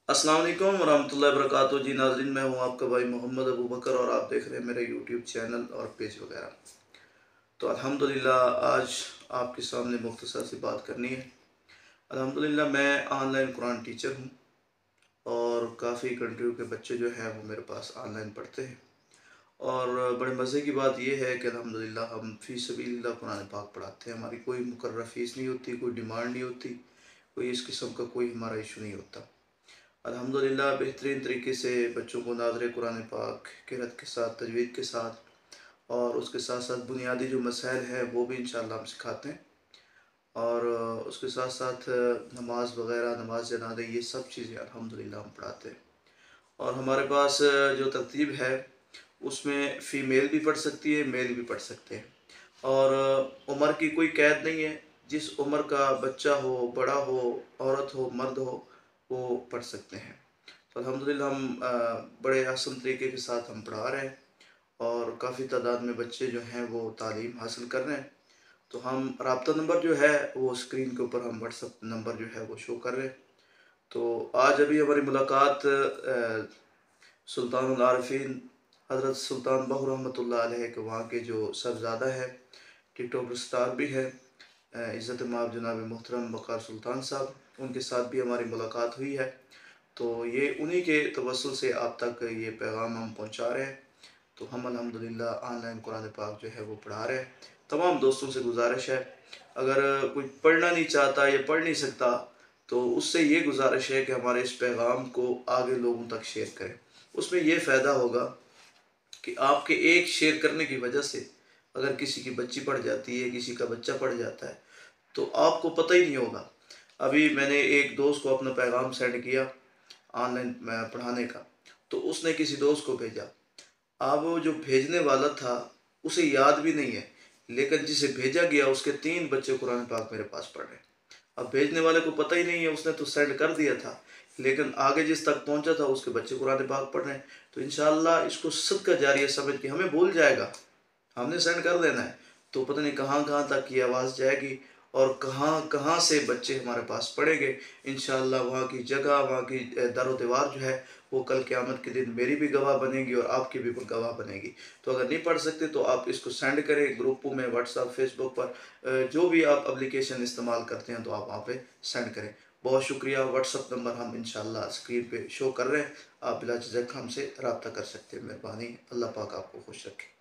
अस्सलाम वालेकुम वरहमतुल्लाहि वबरकातुहू। जी नाज़रीन, मैं हूँ आपका भाई मोहम्मद अबू बकर और आप देख रहे हैं मेरे यूट्यूब चैनल और पेज वगैरह। तो अल्हम्दुलिल्लाह आज आपके सामने मुख्तसर सी बात करनी है। अल्हम्दुलिल्लाह मैं ऑनलाइन कुरान टीचर हूँ और काफ़ी कंट्रियों के बच्चे जो हैं वो मेरे पास ऑनलाइन पढ़ते हैं। और बड़े मज़े की बात यह है कि अल्हम्दुलिल्लाह हम फ़ी सबीलिल्लाह कुरान पाक पढ़ाते हैं। हमारी कोई मुकर्रर फ़ीस नहीं होती, कोई डिमांड नहीं होती, कोई इस किस्म का कोई हमारा इशू नहीं होता। अल्हम्दुलिल्लाह बेहतरीन तरीके से बच्चों को नाज़रे कुरान पाक क़िराअत के साथ, तजवीद के साथ और उसके साथ साथ बुनियादी जो मसाइल हैं वो भी इंशाअल्लाह हम सिखाते हैं। और उसके साथ साथ नमाज वग़ैरह, नमाज जनाज़े, ये सब चीज़ें अल्हम्दुलिल्लाह हम पढ़ाते हैं। और हमारे पास जो तरतीब है उसमें फ़ीमेल भी पढ़ सकती है, मेल भी पढ़ सकते हैं। और उम्र की कोई कैद नहीं है। जिस उम्र का बच्चा हो, बड़ा हो, औरत हो, मर्द हो, वो पढ़ सकते हैं। तो अल्हम्दुलिल्लाह हम बड़े आसान तरीके के साथ हम पढ़ा रहे हैं और काफ़ी तादाद में बच्चे जो हैं वो तालीम हासिल कर रहे हैं। तो हम राब्ता नंबर जो है वो स्क्रीन के ऊपर हम व्हाट्सएप नंबर जो है वो शो कर रहे हैं। तो आज अभी हमारी मुलाकात सुल्तानुल आरिफीन हज़रत सुल्तान बहू रहमतुल्लाह अलैह के वहाँ के जो साहबज़ादा है, टिकटॉक स्टार भी है, इज़्ज़त माब जनाब मोहतरम वक़ार सुल्तान साहब, उनके साथ भी हमारी मुलाकात हुई है। तो ये उन्हीं के तवस्सुल से आप तक ये पैगाम हम पहुँचा रहे हैं। तो हम अल्हम्दुलिल्लाह ऑनलाइन कुरान पाक जो है वो पढ़ा रहे हैं। तमाम दोस्तों से गुजारिश है, अगर कोई पढ़ना नहीं चाहता या पढ़ नहीं सकता तो उससे ये गुजारिश है कि हमारे इस पैगाम को आगे लोगों तक शेयर करें। उसमें ये फ़ायदा होगा कि आपके एक शेयर करने की वजह से अगर किसी की बच्ची पढ़ जाती है, किसी का बच्चा पढ़ जाता है, तो आपको पता ही नहीं होगा। अभी मैंने एक दोस्त को अपना पैगाम सेंड किया ऑनलाइन पढ़ाने का, तो उसने किसी दोस्त को भेजा। अब वो जो भेजने वाला था उसे याद भी नहीं है, लेकिन जिसे भेजा गया उसके 3 बच्चे कुरान पाक मेरे पास पढ़ रहे हैं। अब भेजने वाले को पता ही नहीं है, उसने तो सेंड कर दिया था, लेकिन आगे जिस तक पहुंचा था उसके बच्चे कुरान पाक पढ़ रहे हैं। तो इंशाअल्लाह इसको सदका जारिया समझ के हमें भूल जाएगा, हमने सेंड कर देना है, तो पता नहीं कहाँ कहाँ तक ये आवाज़ जाएगी और कहाँ कहाँ से बच्चे हमारे पास पढ़ेंगे। इंशाअल्लाह वहाँ की जगह, वहाँ की दर दीवार जो है वो कल क़यामत के दिन मेरी भी गवाह बनेगी और आपकी भी गवाह बनेगी। तो अगर नहीं पढ़ सकते तो आप इसको सेंड करें ग्रुपों में, व्हाट्सएप, फेसबुक पर, जो भी आप एप्लीकेशन इस्तेमाल करते हैं तो आप वहाँ पे सेंड करें। बहुत शुक्रिया। व्हाट्सएप नंबर हम इंशाअल्लाह स्क्रीन पे शो कर रहे हैं, आप बिला झिझक हमसे रब्ता कर सकते हैं। मेहरबानी, अल्लाह पाक आपको खुश रखे।